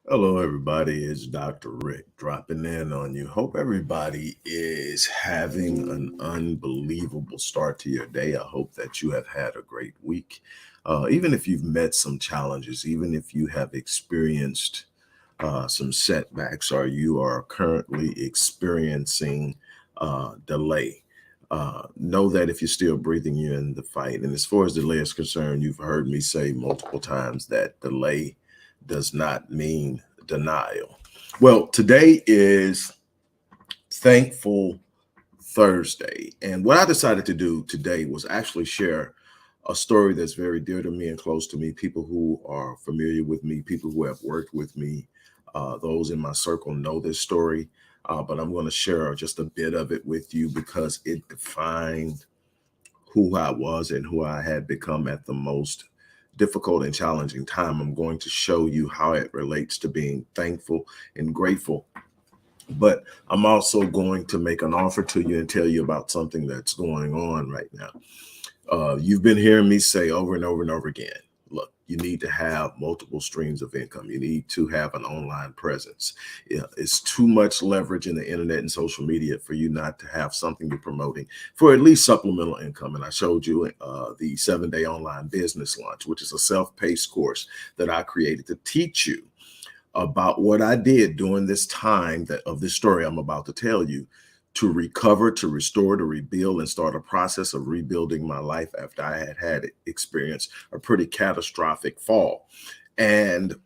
Hello, everybody. It's Dr. Rick dropping in on you. Hope everybody is having an unbelievable start to your day. I hope that you have had a great week. Even if you've met some challenges, even if you have experienced some setbacks or you are currently experiencing delay, know that if you're still breathing, you're in the fight. And as far as delay is concerned, you've heard me say multiple times that delay does not mean denial. Well, today is Thankful Thursday. And what I decided to do today was actually share a story that's very dear to me and close to me. People who are familiar with me, people who have worked with me, those in my circle know this story. But I'm going to share just a bit of it with you because it defined who I was and who I had become at the most difficult and challenging time. I'm going to show you how it relates to being thankful and grateful. But I'm also going to make an offer to you and tell you about something that's going on right now. You've been hearing me say over and over and over again, look, you need to have multiple streams of income. You need to have an online presence. It's too much leverage in the internet and social media for you not to have something you're promoting for at least supplemental income. And I showed you the 7-day online business launch, which is a self-paced course that I created to teach you about what I did during this time that of this story I'm about to tell you to recover, to restore, to rebuild, and start a process of rebuilding my life after I had experienced a pretty catastrophic fall. And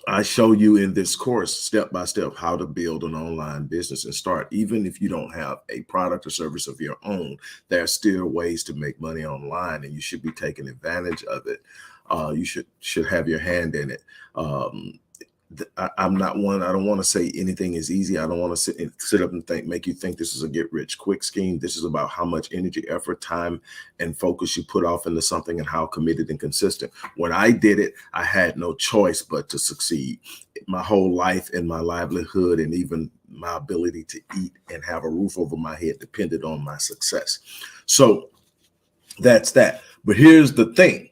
I show you in this course, step by step, how to build an online business and start. Even if you don't have a product or service of your own, there are still ways to make money online, and you should be taking advantage of it. You should have your hand in it. I'm not one. I don't want to say anything is easy. I don't want to sit up and make you think this is a get rich quick scheme. This is about how much energy, effort, time, and focus you put off into something and how committed and consistent. When I did it, I had no choice but to succeed. My whole life and my livelihood and even my ability to eat and have a roof over my head depended on my success. So that's that. But here's the thing.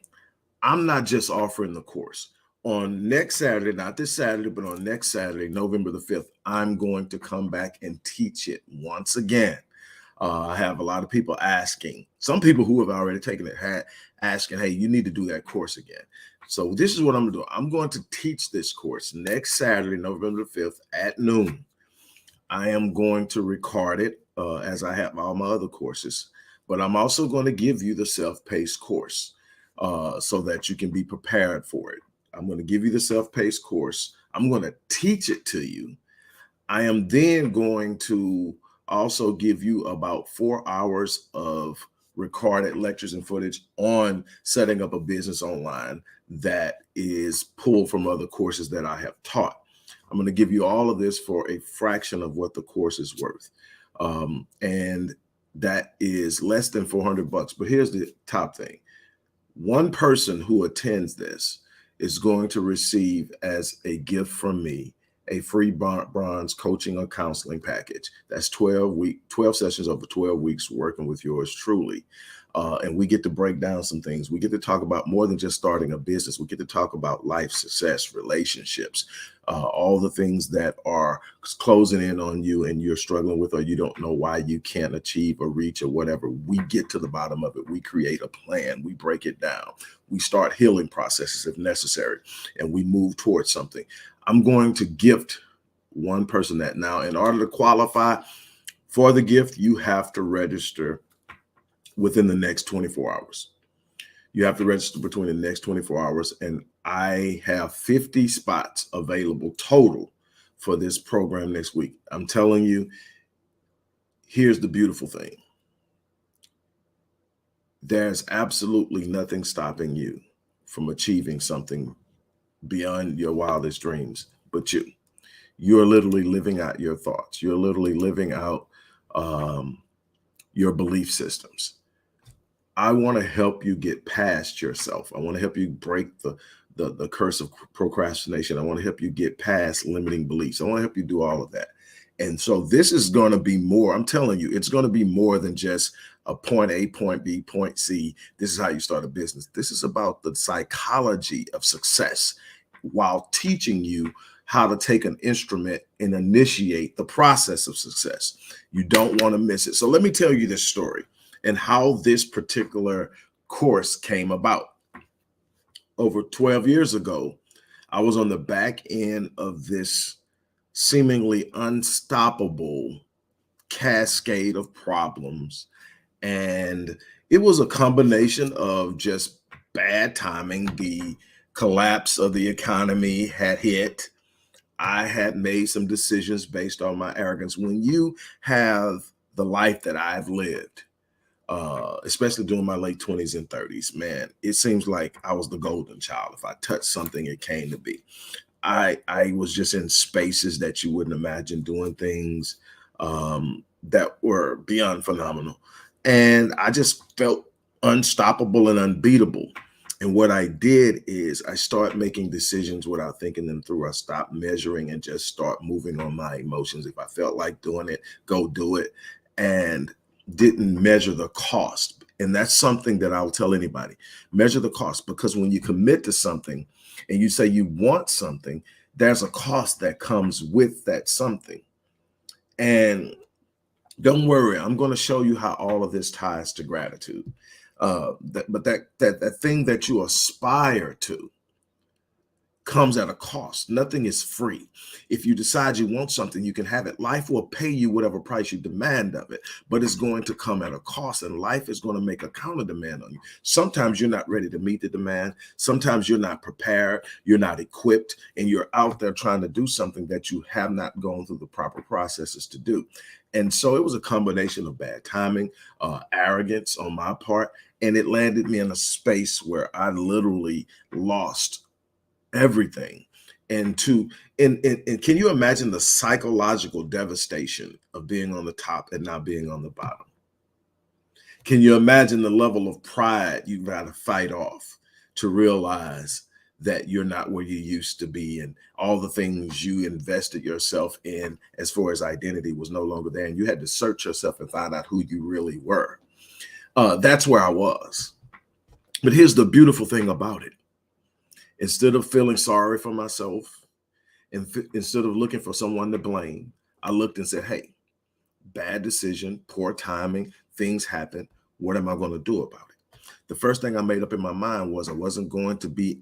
I'm not just offering the course. On next Saturday, not this Saturday, but on next Saturday, November the 5th, I'm going to come back and teach it once again. I have a lot of people asking, some people who have already taken it, asking, hey, you need to do that course again. So this is what I'm going to do. I'm going to teach this course next Saturday, November the 5th at noon. I am going to record it as I have all my other courses, but I'm also going to give you the self-paced course so that you can be prepared for it. I'm going to give you the self-paced course. I'm going to teach it to you. I am then going to also give you about 4 hours of recorded lectures and footage on setting up a business online that is pulled from other courses that I have taught. I'm going to give you all of this for a fraction of what the course is worth. And that is less than $400. But here's the top thing. One person who attends this is going to receive as a gift from me a free bronze coaching or counseling package. That's 12 sessions over 12 weeks working with yours truly. And we get to break down some things. We get to talk about more than just starting a business. We get to talk about life, success, relationships, all the things that are closing in on you and you're struggling with, or you don't know why you can't achieve or reach or whatever. We get to the bottom of it. We create a plan. We break it down. We start healing processes if necessary, and we move towards something. I'm going to gift one person that. Now, in order to qualify for the gift, you have to register within the next 24 hours. You have to register between the next 24 hours, and I have 50 spots available total for this program next week. I'm telling you, here's the beautiful thing. There's absolutely nothing stopping you from achieving something beyond your wildest dreams but you. You're literally living out your thoughts. You're literally living out your belief systems. I want to help you get past yourself. I want to help you break the curse of procrastination. I want to help you get past limiting beliefs. I want to help you do all of that. And so this is going to be more. I'm telling you, it's going to be more than just a point A, point B, point C. This is how you start a business. This is about the psychology of success while teaching you how to take an instrument and initiate the process of success. You don't want to miss it. So let me tell you this story and how this particular course came about. Over 12 years ago, I was on the back end of this seemingly unstoppable cascade of problems. And it was a combination of just bad timing. The collapse of the economy had hit. I had made some decisions based on my arrogance. When you have the life that I've lived, especially during my late 20s and 30s, man, it seems like I was the golden child. If I touched something, it came to be. I was just in spaces that you wouldn't imagine, doing things that were beyond phenomenal. And I just felt unstoppable and unbeatable. And what I did is I started making decisions without thinking them through. I stopped measuring and just start moving on my emotions. If I felt like doing it, go do it. And didn't measure the cost. And that's something that I'll tell anybody. Measure the cost, because when you commit to something and you say you want something, there's a cost that comes with that something. And don't worry, I'm going to show you how all of this ties to gratitude. That thing that you aspire to comes at a cost. Nothing is free. If you decide you want something, you can have it. Life will pay you whatever price you demand of it, but it's going to come at a cost, and life is going to make a counter demand on you. Sometimes you're not ready to meet the demand. Sometimes you're not prepared. You're not equipped, and you're out there trying to do something that you have not gone through the proper processes to do. And so it was a combination of bad timing, arrogance on my part, and it landed me in a space where I literally lost everything. And can you imagine the psychological devastation of being on the top and not being on the bottom? Can you imagine the level of pride you've got to fight off to realize that you're not where you used to be, and all the things you invested yourself in as far as identity was no longer there, and you had to search yourself and find out who you really were? That's where I was. But here's the beautiful thing about it. Instead of feeling sorry for myself, and instead of looking for someone to blame, I looked and said, hey, bad decision, poor timing, things happen. What am I going to do about it? The first thing I made up in my mind was I wasn't going to be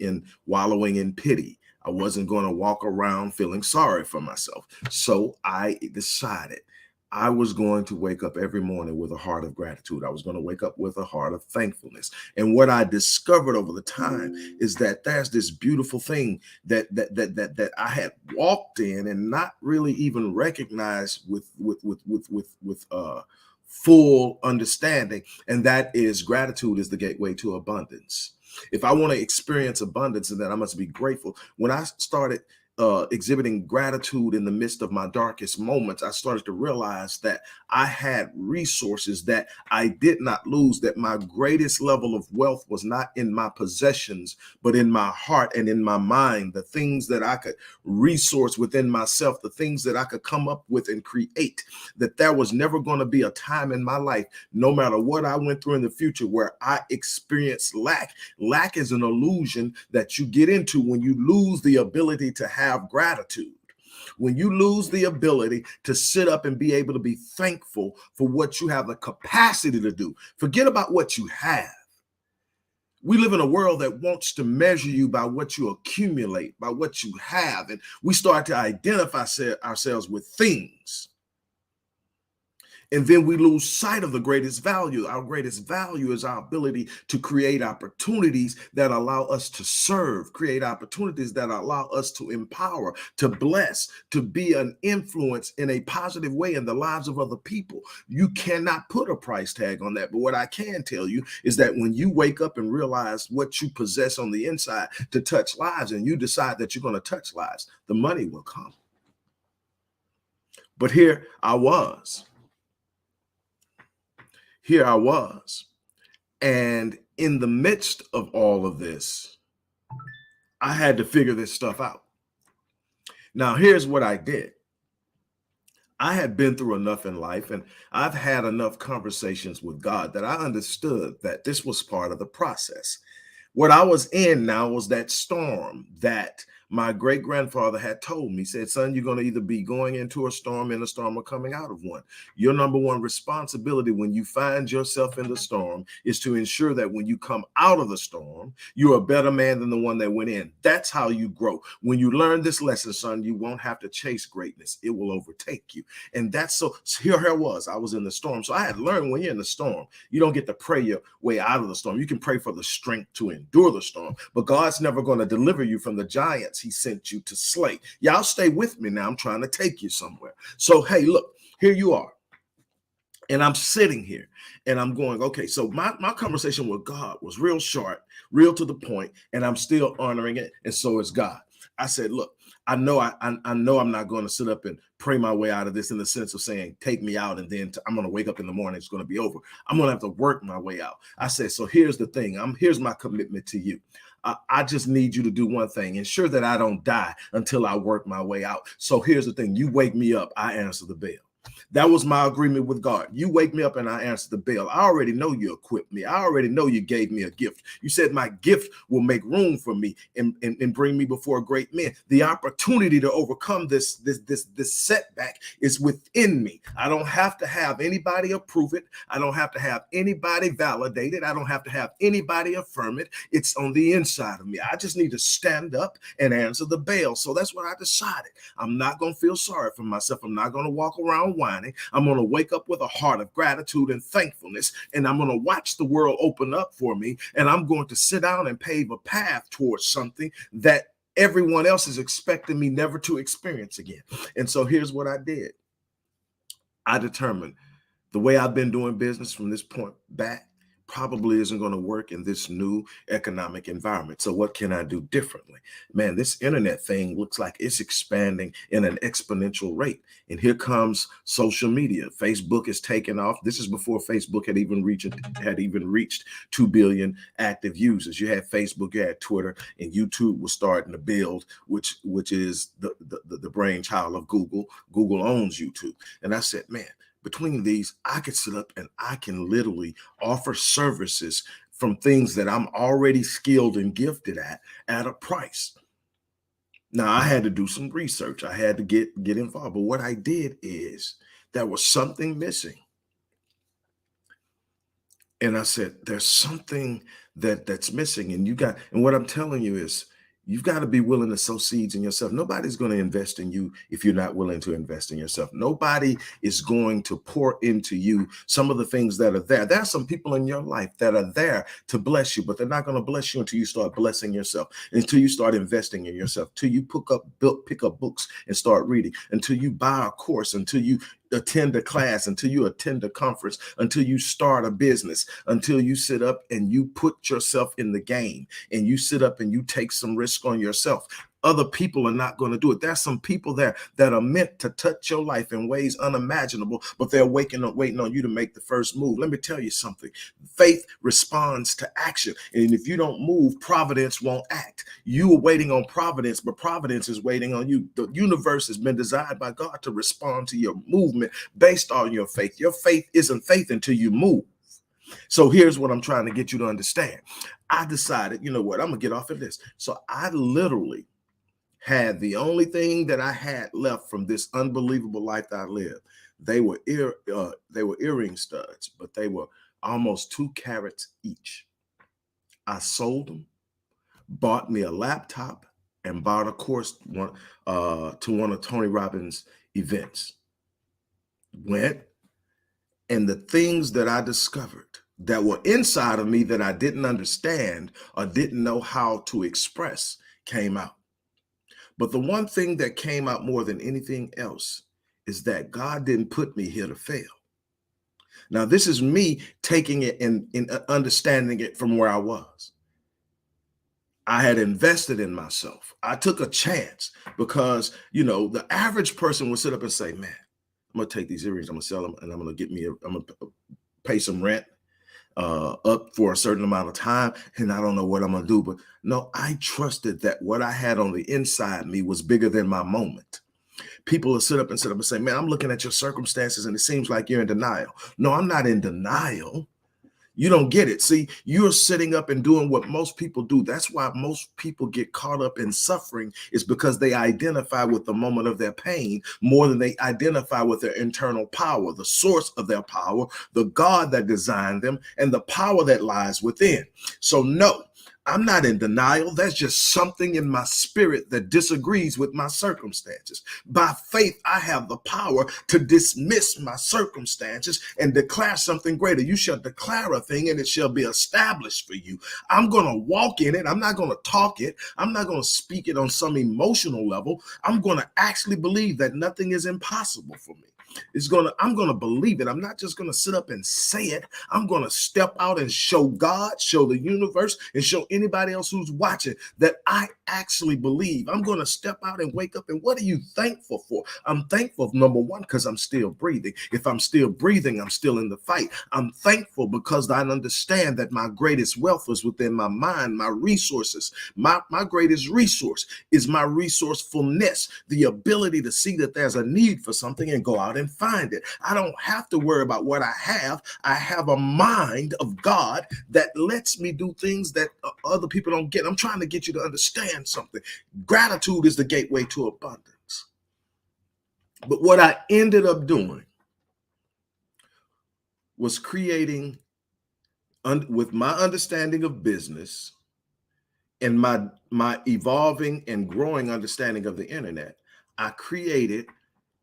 wallowing in pity. I wasn't going to walk around feeling sorry for myself. So I decided I was going to wake up every morning with a heart of gratitude. I was going to wake up with a heart of thankfulness. And what I discovered over the time is that there's this beautiful thing that I had walked in and not really even recognized with full understanding. And that is, gratitude is the gateway to abundance. If I want to experience abundance, and then I must be grateful. When I started exhibiting gratitude in the midst of my darkest moments, I started to realize that I had resources that I did not lose, that my greatest level of wealth was not in my possessions, but in my heart and in my mind, the things that I could resource within myself, the things that I could come up with and create, that there was never going to be a time in my life, no matter what I went through in the future, where I experienced lack. Lack is an illusion that you get into when you lose the ability to have gratitude. When you lose the ability to sit up and be able to be thankful for what you have the capacity to do. Forget about what you have. We live in a world that wants to measure you by what you accumulate, by what you have. And we start to identify ourselves with things. And then we lose sight of the greatest value. Our greatest value is our ability to create opportunities that allow us to serve, create opportunities that allow us to empower, to bless, to be an influence in a positive way in the lives of other people. You cannot put a price tag on that. But what I can tell you is that when you wake up and realize what you possess on the inside to touch lives, and you decide that you're going to touch lives, the money will come. But here I was. And in the midst of all of this, I had to figure this stuff out. Now, here's what I did. I had been through enough in life, and I've had enough conversations with God that I understood that this was part of the process. What I was in now was that storm that my great grandfather had told me. He said, son, you're going to either be going into a storm, in a storm, or coming out of one. Your number one responsibility when you find yourself in the storm is to ensure that when you come out of the storm, you're a better man than the one that went in. That's how you grow. When you learn this lesson, son, you won't have to chase greatness. It will overtake you. And that's so here I was in the storm. So I had learned when you're in the storm, you don't get to pray your way out of the storm. You can pray for the strength to endure the storm, but God's never going to deliver you from the giants he sent you to slay. Y'all stay with me now. I'm trying to take you somewhere. So, hey, look, here you are. And I'm sitting here and I'm going, okay, so my conversation with God was real short, real to the point, and I'm still honoring it. And so is God. I said, look, I know I'm not going to sit up and pray my way out of this in the sense of saying, take me out, and then I'm going to wake up in the morning, it's going to be over. I'm going to have to work my way out. I said, so here's the thing. Here's my commitment to you. I just need you to do one thing, ensure that I don't die until I work my way out. So here's the thing. You wake me up, I answer the bell. That was my agreement with God. You wake me up and I answer the bell. I already know you equipped me. I already know you gave me a gift. You said my gift will make room for me and bring me before great men. The opportunity to overcome this setback is within me. I don't have to have anybody approve it. I don't have to have anybody validate it. I don't have to have anybody affirm it. It's on the inside of me. I just need to stand up and answer the bell. So that's what I decided. I'm not going to feel sorry for myself. I'm not going to walk around whining. I'm going to wake up with a heart of gratitude and thankfulness, and I'm going to watch the world open up for me, and I'm going to sit down and pave a path towards something that everyone else is expecting me never to experience again. And so here's what I did. I determined the way I've been doing business from this point back probably isn't going to work in this new economic environment. So what can I do differently? Man, this internet thing looks like it's expanding in an exponential rate. And here comes social media. Facebook is taking off. This is before Facebook had even reached 2 billion active users. You had Facebook, you had Twitter, and YouTube was starting to build, which is the brainchild of Google. Google owns YouTube. And I said, man, between these, I could sit up and I can literally offer services from things that I'm already skilled and gifted at a price. Now, I had to do some research. I had to get involved. But what I did is there was something missing. And I said, there's something that's missing. And what I'm telling you is, you've got to be willing to sow seeds in yourself. Nobody's going to invest in you if you're not willing to invest in yourself. Nobody is going to pour into you some of the things that are there. There are some people in your life that are there to bless you, but they're not going to bless you until you start blessing yourself, until you start investing in yourself, until you pick up books and start reading, until you buy a course, until you attend a class, until you attend a conference, until you start a business, until you sit up and you put yourself in the game and you sit up and you take some risk on yourself. Other people are not going to do it. There's some people there that are meant to touch your life in ways unimaginable, but they're waiting on you to make the first move. Let me tell you something. Faith responds to action. And if you don't move, providence won't act. You are waiting on providence, but providence is waiting on you. The universe has been designed by God to respond to your movement based on your faith. Your faith isn't faith until you move. So here's what I'm trying to get you to understand. I decided, you know what, I'm going to get off of this. So I literally had the only thing that I had left from this unbelievable life that I lived. They were earring studs, but they were almost 2 carats each. I sold them, bought me a laptop, and bought a course to one of Tony Robbins' events. Went, and the things that I discovered that were inside of me that I didn't understand or didn't know how to express came out. But the one thing that came out more than anything else is that God didn't put me here to fail. Now, this is me taking it and understanding it from where I was. I had invested in myself. I took a chance because, the average person would sit up and say, man, I'm going to take these earrings, I'm going to sell them, and I'm going to pay some rent up for a certain amount of time, and I don't know what I'm going to do. But no, I trusted that what I had on the inside of me was bigger than my moment. People will sit up and say, man, I'm looking at your circumstances and it seems like you're in denial. No, I'm not in denial. You don't get it. See, you're sitting up and doing what most people do. That's why most people get caught up in suffering, is because they identify with the moment of their pain more than they identify with their internal power, the source of their power, the God that designed them, and the power that lies within. So no, I'm not in denial. That's just something in my spirit that disagrees with my circumstances. By faith, I have the power to dismiss my circumstances and declare something greater. You shall declare a thing and it shall be established for you. I'm going to walk in it. I'm not going to talk it. I'm not going to speak it on some emotional level. I'm going to actually believe that nothing is impossible for me. I'm going to believe it. I'm not just going to sit up and say it. I'm going to step out and show God, show the universe, and show anybody else who's watching that I actually believe. I'm going to step out and wake up. And what are you thankful for? I'm thankful, number one, because I'm still breathing. If I'm still breathing, I'm still in the fight. I'm thankful because I understand that my greatest wealth is within my mind, my resources. My greatest resource is my resourcefulness, the ability to see that there's a need for something and go out and find it. I don't have to worry about what I have. I have a mind of God that lets me do things that other people don't get. I'm trying to get you to understand something. Gratitude is the gateway to abundance. But what I ended up doing was creating, with my understanding of business and my evolving and growing understanding of the internet, I created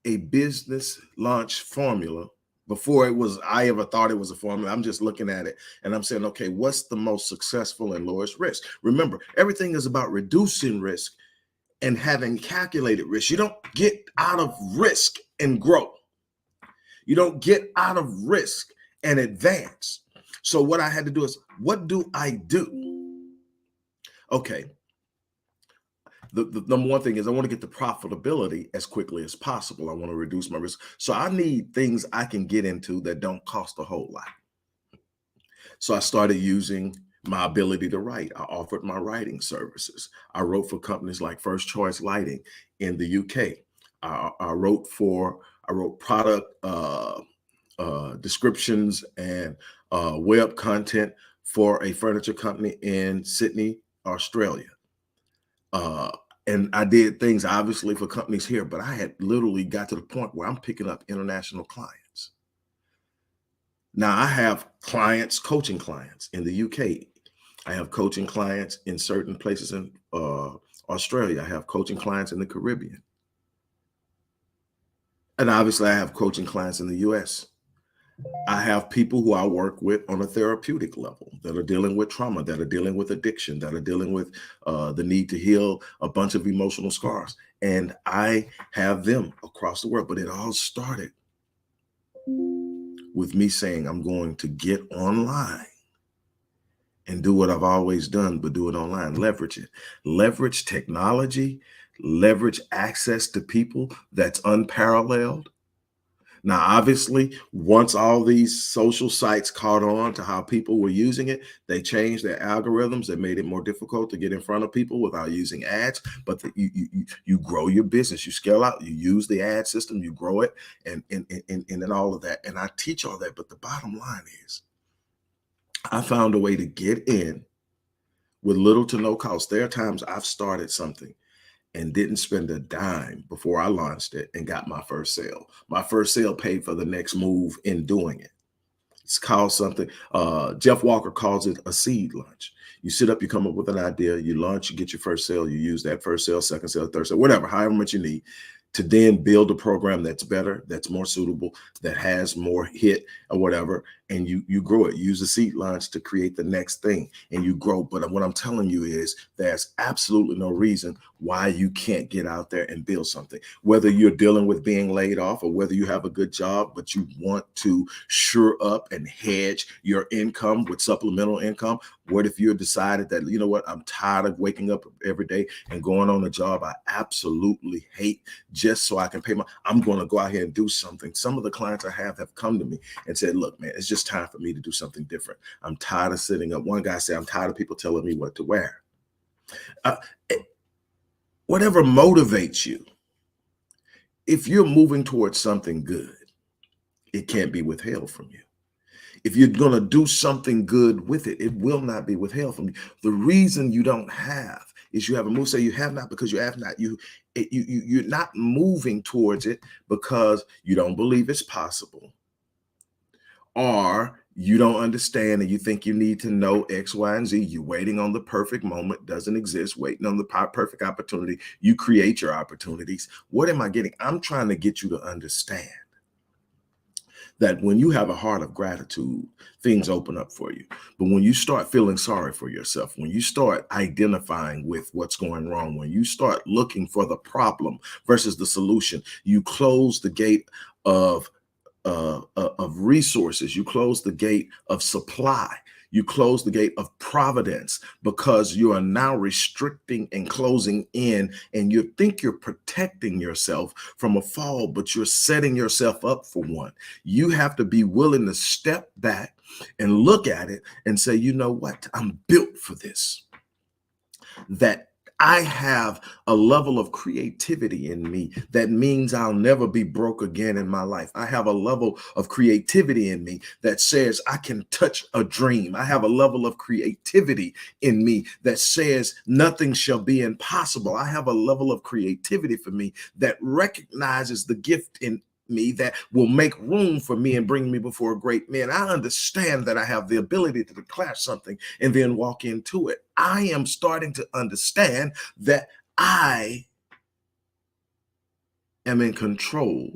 a business launch formula. Before I ever thought it was a formula. I'm just looking at it and I'm saying, okay, what's the most successful and lowest risk? Remember, everything is about reducing risk and having calculated risk. You don't get out of risk and grow. You don't get out of risk and advance. So what I had to do is, what do I do? Okay. The number one thing is I want to get the profitability as quickly as possible. I want to reduce my risk. So I need things I can get into that don't cost a whole lot. So I started using my ability to write. I offered my writing services. I wrote for companies like First Choice Lighting in the UK. I wrote product descriptions and web content for a furniture company in Sydney, Australia. And I did things obviously for companies here, but I had literally got to the point where I'm picking up international clients. Now I have clients, coaching clients in the UK. I have coaching clients in certain places in Australia. I have coaching clients in the Caribbean. And obviously I have coaching clients in the US. I have people who I work with on a therapeutic level that are dealing with trauma, that are dealing with addiction, that are dealing with the need to heal a bunch of emotional scars. And I have them across the world. But it all started with me saying, I'm going to get online and do what I've always done, but do it online. Leverage it. Leverage technology, leverage access to people that's unparalleled. Now, obviously, once all these social sites caught on to how people were using it, they changed their algorithms. They made it more difficult to get in front of people without using ads. But you grow your business, you scale out, you use the ad system, you grow it, and then all of that. And I teach all that. But the bottom line is, I found a way to get in with little to no cost. There are times I've started something and didn't spend a dime before I launched it and got my first sale. My first sale paid for the next move in doing it. It's called something, Jeff Walker calls it a seed launch. You sit up, you come up with an idea, you launch, you get your first sale, you use that first sale, second sale, third sale, whatever, however much you need, to then build a program that's better, that's more suitable, that has more hit or whatever, and you grow it. Use a seed launch to create the next thing, and you grow. But what I'm telling you is there's absolutely no reason why you can't get out there and build something. Whether you're dealing with being laid off or whether you have a good job, but you want to shore up and hedge your income with supplemental income. What if you decided that, you know what, I'm tired of waking up every day and going on a job I absolutely hate just so I can pay I'm going to go out here and do something. Some of the clients I have come to me and said, look, man, it's just time for me to do something different. I'm tired of sitting up. One guy said, I'm tired of people telling me what to wear. Whatever motivates you, if you're moving towards something good, it can't be withheld from you. If you're going to do something good with it, it will not be withheld from you. The reason you don't have is you haven't moved. Say you have not because you have not. You're not moving towards it because you don't believe it's possible, or you don't understand and you think you need to know X, Y, and Z. You're waiting on the perfect moment, doesn't exist, waiting on the perfect opportunity. You create your opportunities. What am I getting? I'm trying to get you to understand that when you have a heart of gratitude, things open up for you. But when you start feeling sorry for yourself, when you start identifying with what's going wrong, when you start looking for the problem versus the solution, you close the gate of resources. You close the gate of supply. You close the gate of providence because you are now restricting and closing in, and you think you're protecting yourself from a fall, but you're setting yourself up for one. You have to be willing to step back and look at it and say, you know what? I'm built for this. That I have a level of creativity in me that means I'll never be broke again in my life. I have a level of creativity in me that says I can touch a dream. I have a level of creativity in me that says nothing shall be impossible. I have a level of creativity for me that recognizes the gift in me that will make room for me and bring me before great men. I understand that I have the ability to declare something and then walk into it. I am starting to understand that I am in control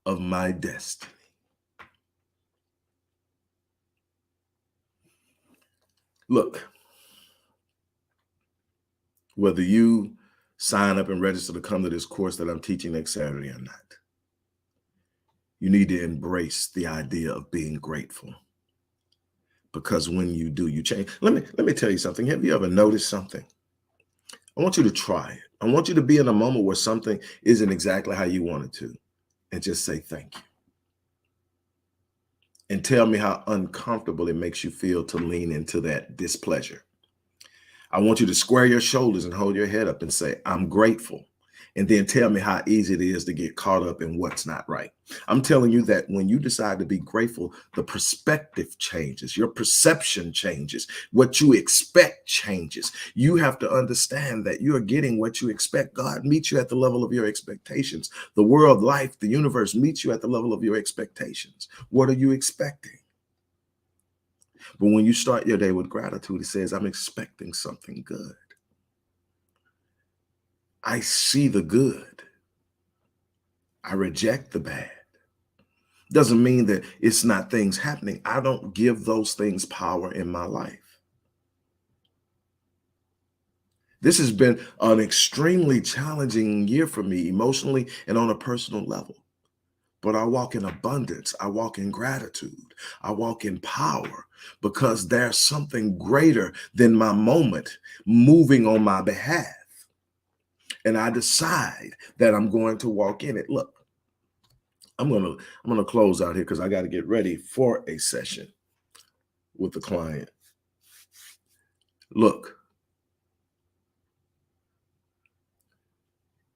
of my destiny. Look, whether you sign up and register to come to this course that I'm teaching next Saturday or not, you need to embrace the idea of being grateful. Because when you do, you change. Let me tell you something. Have you ever noticed something? I want you to try it. I want you to be in a moment where something isn't exactly how you want it to, and just say thank you. And tell me how uncomfortable it makes you feel to lean into that displeasure. I want you to square your shoulders and hold your head up and say, I'm grateful. And then tell me how easy it is to get caught up in what's not right. I'm telling you that when you decide to be grateful, the perspective changes, your perception changes, what you expect changes. You have to understand that you are getting what you expect. God meets you at the level of your expectations. The world, life, the universe meets you at the level of your expectations. What are you expecting? But when you start your day with gratitude, it says, I'm expecting something good. I see the good. I reject the bad. Doesn't mean that it's not things happening. I don't give those things power in my life. This has been an extremely challenging year for me emotionally and on a personal level. But I walk in abundance. I walk in gratitude. I walk in power because there's something greater than my moment moving on my behalf. And I decide that I'm going to walk in it. Look, I'm gonna close out here because I got to get ready for a session with the client. Look,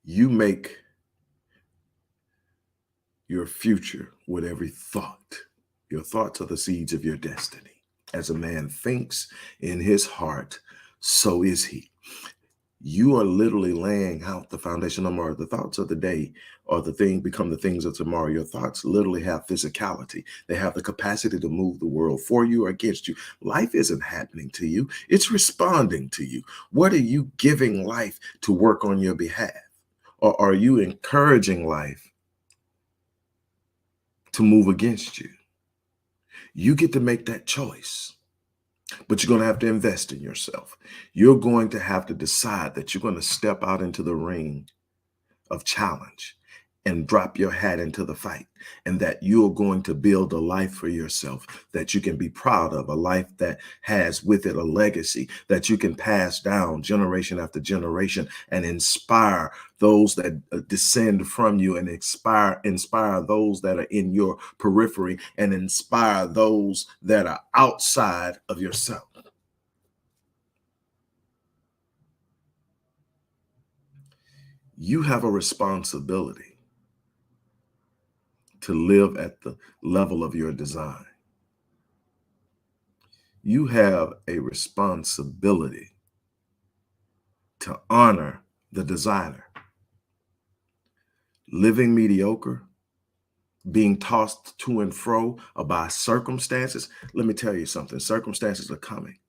you make your future with every thought. Your thoughts are the seeds of your destiny. As a man thinks in his heart, so is he. You are literally laying out the foundation of tomorrow. The thoughts of the day or the thing become the things of tomorrow. Your thoughts literally have physicality. They have the capacity to move the world for you or against you. Life isn't happening to you. It's responding to you. What are you giving life to work on your behalf? Or are you encouraging life to move against you? You get to make that choice. But you're going to have to invest in yourself. You're going to have to decide that you're going to step out into the ring of challenge and drop your hat into the fight, and that you're going to build a life for yourself that you can be proud of, a life that has with it a legacy that you can pass down generation after generation and inspire those that descend from you, and inspire those that are in your periphery, and inspire those that are outside of yourself. You have a responsibility to live at the level of your design. You have a responsibility to honor the designer. Living mediocre, being tossed to and fro by circumstances. Let me tell you something. Circumstances are coming,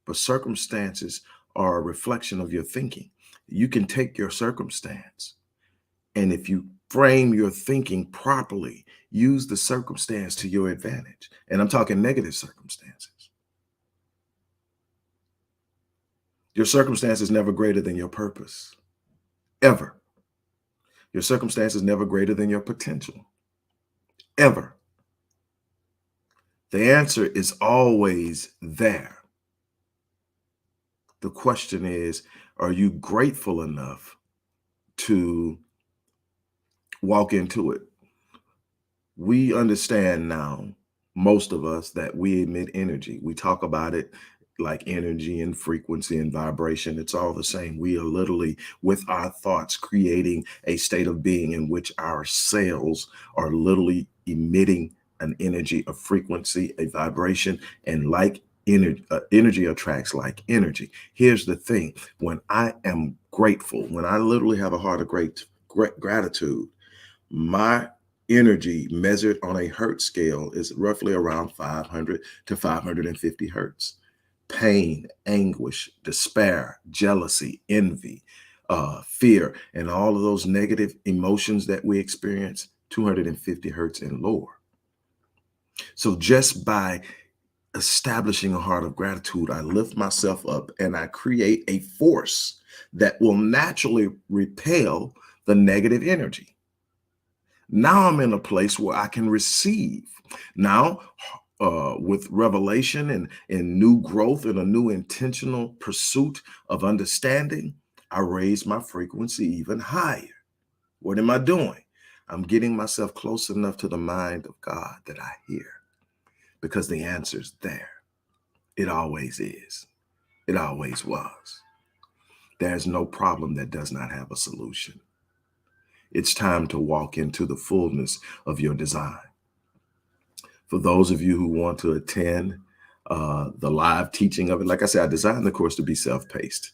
but circumstances are a reflection of your thinking. You can take your circumstance, and if you frame your thinking properly, use the circumstance to your advantage. And I'm talking negative circumstances. Your circumstance is never greater than your purpose, ever. Your circumstance is never greater than your potential, ever. The answer is always there. The question is, are you grateful enough to walk into it? We understand now, most of us, that we emit energy. We talk about it like energy and frequency and vibration. It's all the same. We are literally, with our thoughts, creating a state of being in which our cells are literally emitting an energy, a frequency, a vibration, and like energy attracts like energy. Here's the thing. When I am grateful, when I literally have a heart of great gratitude, my energy measured on a hertz scale is roughly around 500 to 550 hertz. Pain, anguish, despair, jealousy, envy, fear, and all of those negative emotions that we experience, 250 hertz and lower. So just by establishing a heart of gratitude, I lift myself up and I create a force that will naturally repel the negative energy. Now I'm in a place where I can receive. Now, with revelation and new growth and a new intentional pursuit of understanding, I raise my frequency even higher. What am I doing? I'm getting myself close enough to the mind of God that I hear, because the answer's there. It always is. It always was. There's no problem that does not have a solution. It's time to walk into the fullness of your design. For those of you who want to attend the live teaching of it, like I said, I designed the course to be self-paced,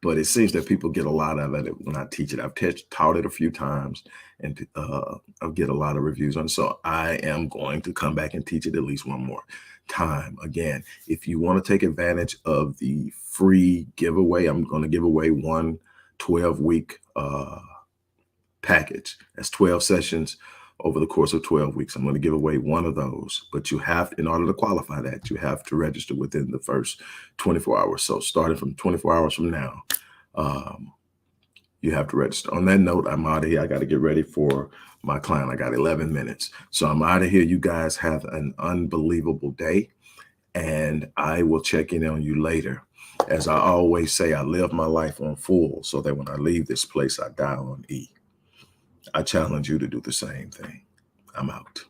but it seems that people get a lot of it when I teach it. I've taught it a few times, and I'll get a lot of reviews on it. So I am going to come back and teach it at least one more time. Again, if you want to take advantage of the free giveaway, I'm going to give away one 12-week package. That's 12 sessions over the course of 12 weeks. I'm going to give away one of those, but you have, in order to qualify that, you have to register within the first 24 hours. So starting from 24 hours from now, you have to register. On that note, I'm out of here. I got to get ready for my client. I got 11 minutes. So I'm out of here. You guys have an unbelievable day, and I will check in on you later. As I always say, I live my life on full so that when I leave this place, I die on E. I challenge you to do the same thing. I'm out.